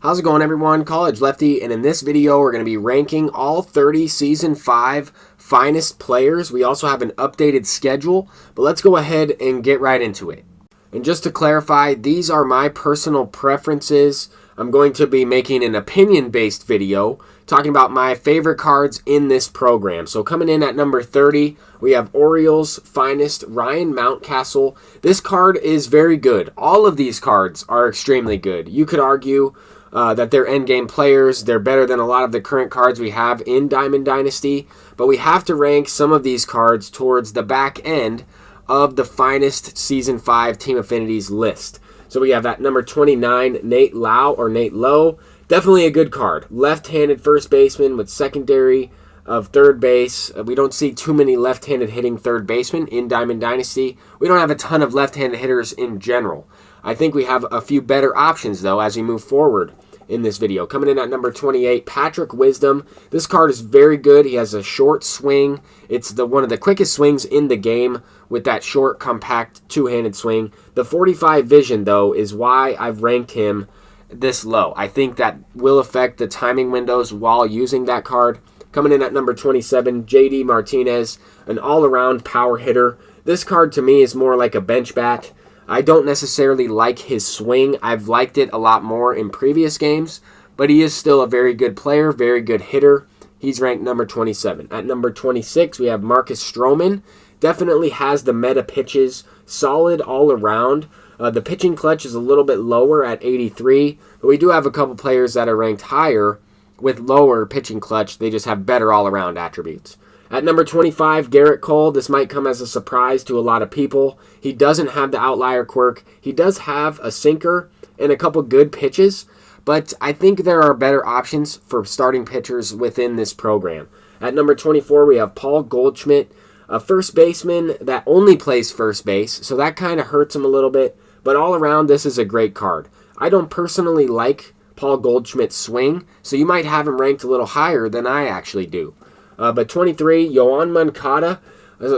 How's it going, everyone? College Lefty, and in this video we're going to be ranking all 30 Season 5 finest players. We also have an updated schedule, but let's go ahead and get right into it. And just to clarify, these are my personal preferences. I'm going to be making an opinion-based video talking about my favorite cards in this program. So coming in at number 30, we have Orioles finest Ryan Mountcastle. This card is very good. All of these cards are extremely good. You could argue that they're endgame players. They're better than a lot of the current cards we have in Diamond Dynasty, but we have to rank some of these cards towards the back end of the finest Season 5 Team Affinities list. So we have at number 29, Nate Lowe. Definitely a good card. Left-handed first baseman with secondary of third base. We don't see too many left-handed hitting third basemen in Diamond Dynasty. We don't have a ton of left-handed hitters in general. I think we have a few better options, though, as we move forward in this video. Coming in at number 28, Patrick Wisdom. This card is very good. He has a short swing. It's one of the quickest swings in the game with that short, compact, two-handed swing. The 45 vision, though, is why I've ranked him this low. I think that will affect the timing windows while using that card. Coming in at number 27, JD Martinez, an all-around power hitter. This card to me is more like a bench bat. I don't necessarily like his swing. I've liked it a lot more in previous games, but he is still a very good player, very good hitter. He's ranked number 27. At number 26, we have Marcus Stroman. Definitely has the meta pitches, solid all around. The pitching clutch is a little bit lower at 83, but we do have a couple players that are ranked higher with lower pitching clutch. They just have better all-around attributes. At number 25, Garrett Cole. This might come as a surprise to a lot of people. He doesn't have the outlier quirk. He does have a sinker and a couple good pitches, but I think there are better options for starting pitchers within this program. At number 24, we have Paul Goldschmidt, a first baseman that only plays first base, so that kind of hurts him a little bit, but all around, this is a great card. I don't personally like Paul Goldschmidt's swing, so you might have him ranked a little higher than I actually do. But 23, Yoan Moncada.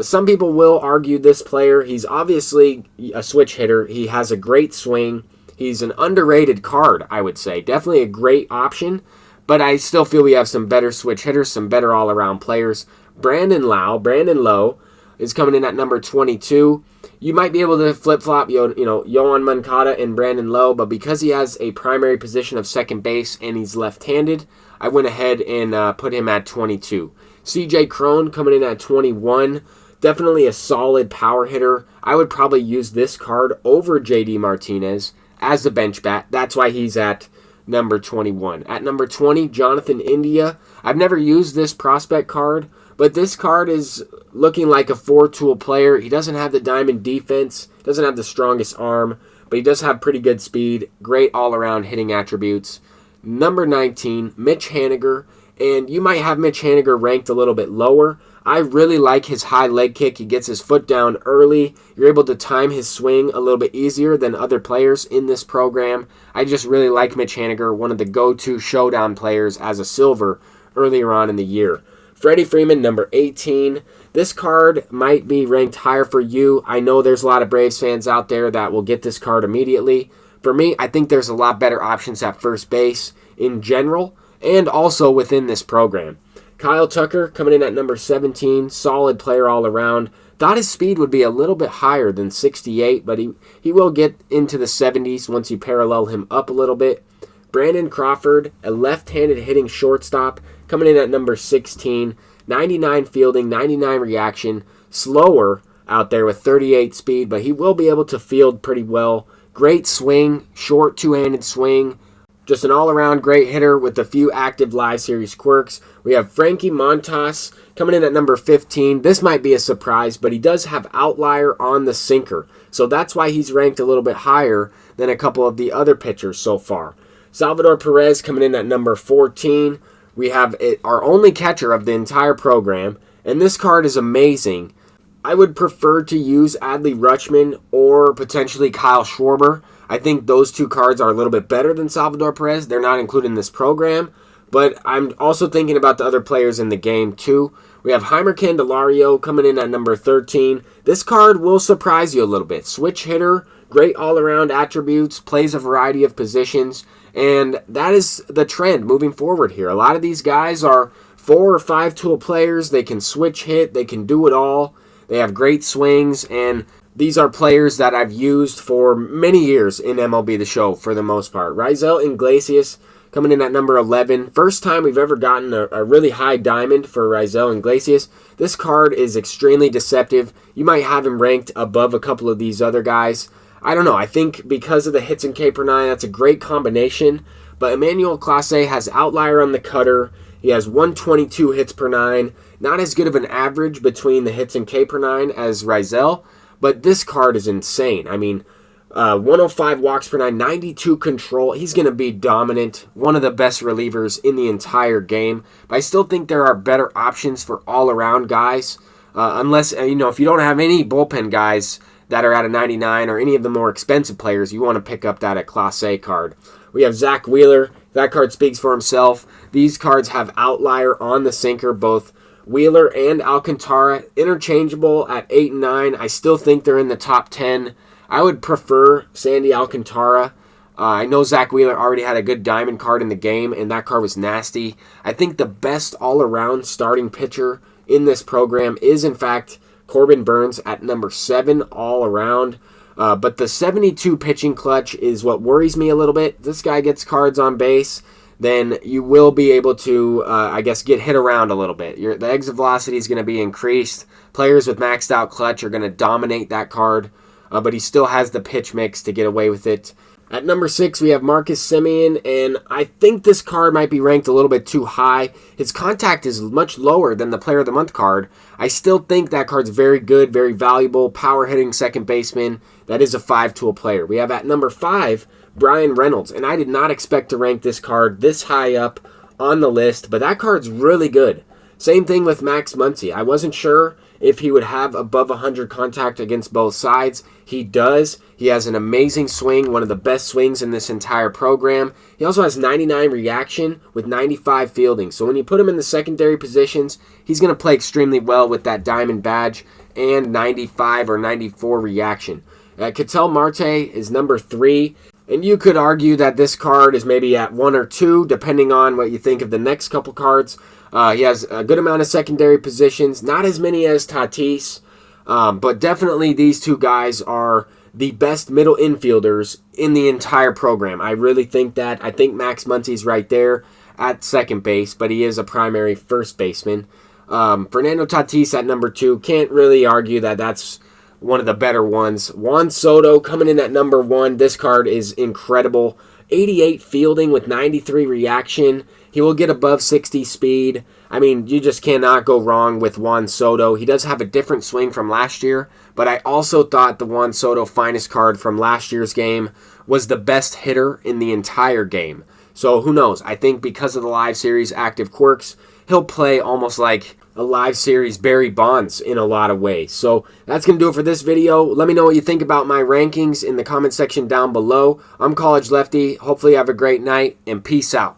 Some people will argue this player. He's obviously a switch hitter. He has a great swing. He's an underrated card, I would say. Definitely a great option, but I still feel we have some better switch hitters, some better all-around players. Brandon Lowe is coming in at number 22. You might be able to flip-flop, Yoan Moncada and Brandon Lowe, but because he has a primary position of second base and he's left-handed, I went ahead and put him at 22. CJ Cron coming in at 21. Definitely a solid power hitter. I would probably use this card over JD Martinez as the bench bat. That's why he's at number 21. At number 20, Jonathan India. I've never used this prospect card, but this card is looking like a four-tool player. He doesn't have the diamond defense, doesn't have the strongest arm, but he does have pretty good speed, great all-around hitting attributes. Number 19, Mitch Haniger, and you might have Mitch Haniger ranked a little bit lower. I really like his high leg kick. He gets his foot down early. You're able to time his swing a little bit easier than other players in this program. I just really like Mitch Haniger, one of the go-to showdown players as a silver earlier on in the year. Freddie Freeman, number 18. This card might be ranked higher for you. I know there's a lot of Braves fans out there that will get this card immediately. For me, I think there's a lot better options at first base in general and also within this program. Kyle Tucker coming in at number 17, solid player all around. Thought his speed would be a little bit higher than 68, but he will get into the 70s once you parallel him up a little bit. Brandon Crawford, a left-handed hitting shortstop, coming in at number 16, 99 fielding, 99 reaction, slower out there with 38 speed, but he will be able to field pretty well. Great swing, short two-handed swing. Just an all-around great hitter with a few active live series quirks. We have Frankie Montas coming in at number 15. This might be a surprise, but he does have outlier on the sinker. So that's why he's ranked a little bit higher than a couple of the other pitchers so far. Salvador Perez coming in at number 14. We have our only catcher of the entire program, and this card is amazing. I would prefer to use Adley Rutschman or potentially Kyle Schwarber. I think those two cards are a little bit better than Salvador Perez. They're not included in this program, but I'm also thinking about the other players in the game too. We have Heimer Candelario coming in at number 13. This card will surprise you a little bit. Switch hitter, Great all-around attributes, plays a variety of positions, and that is the trend moving forward here. A lot of these guys are 4 or 5 tool players. They can switch hit, they can do it all. They have great swings, and these are players that I've used for many years in MLB The Show for the most part. Raisel Iglesias coming in at number 11. First time we've ever gotten a really high diamond for Raisel Iglesias. This card is extremely deceptive. You might have him ranked above a couple of these other guys. I don't know. I think because of the hits and K per 9, that's a great combination. But Emmanuel Clase has outlier on the cutter. He has 122 hits per 9. Not as good of an average between the hits and K per 9 as Raisel. But this card is insane. I mean, 105 walks per 9, 92 control. He's going to be dominant. One of the best relievers in the entire game. But I still think there are better options for all-around guys. Unless, if you don't have any bullpen guys that are at a 99 or any of the more expensive players, you want to pick up that at Class A card. We have Zach Wheeler. That card speaks for himself. These cards have outlier on the sinker, both Wheeler and Alcantara. Interchangeable at 8 and 9. I still think they're in the top 10. I would prefer Sandy Alcantara. I know Zach Wheeler already had a good diamond card in the game, and that card was nasty. I think the best all-around starting pitcher in this program is, in fact, Corbin Burnes at number 7 all around. But the 72 pitching clutch is what worries me a little bit. This guy gets cards on base, then you will be able to, get hit around a little bit. The exit velocity is going to be increased. Players with maxed out clutch are going to dominate that card, but he still has the pitch mix to get away with it. At number 6, we have Marcus Semien, and I think this card might be ranked a little bit too high. His contact is much lower than the Player of the Month card. I still think that card's very good, very valuable, power-hitting second baseman. That is a 5-tool player. We have at number 5, Brian Reynolds, and I did not expect to rank this card this high up on the list, but that card's really good. Same thing with Max Muncy. I wasn't sure if he would have above 100 contact against both sides. He does. He has an amazing swing, one of the best swings in this entire program. He also has 99 reaction with 95 fielding. So when you put him in the secondary positions, he's going to play extremely well with that diamond badge and 95 or 94 reaction. Ketel Marte is number 3. And you could argue that this card is maybe at 1 or 2, depending on what you think of the next couple cards. He has a good amount of secondary positions, not as many as Tatis, but definitely these two guys are the best middle infielders in the entire program. I really think that. I think Max Muncy's right there at second base, but he is a primary first baseman. Fernando Tatis at number 2. Can't really argue that that's one of the better ones. Juan Soto coming in at number 1. This card is incredible. 88 fielding with 93 reaction. He will get above 60 speed. I mean, you just cannot go wrong with Juan Soto. He does have a different swing from last year, but I also thought the Juan Soto finest card from last year's game was the best hitter in the entire game. So who knows? I think because of the live series active quirks, he'll play almost like a live series Barry Bonds in a lot of ways. So that's going to do it for this video. Let me know what you think about my rankings in the comment section down below. I'm College Lefty. Hopefully you have a great night, and peace out.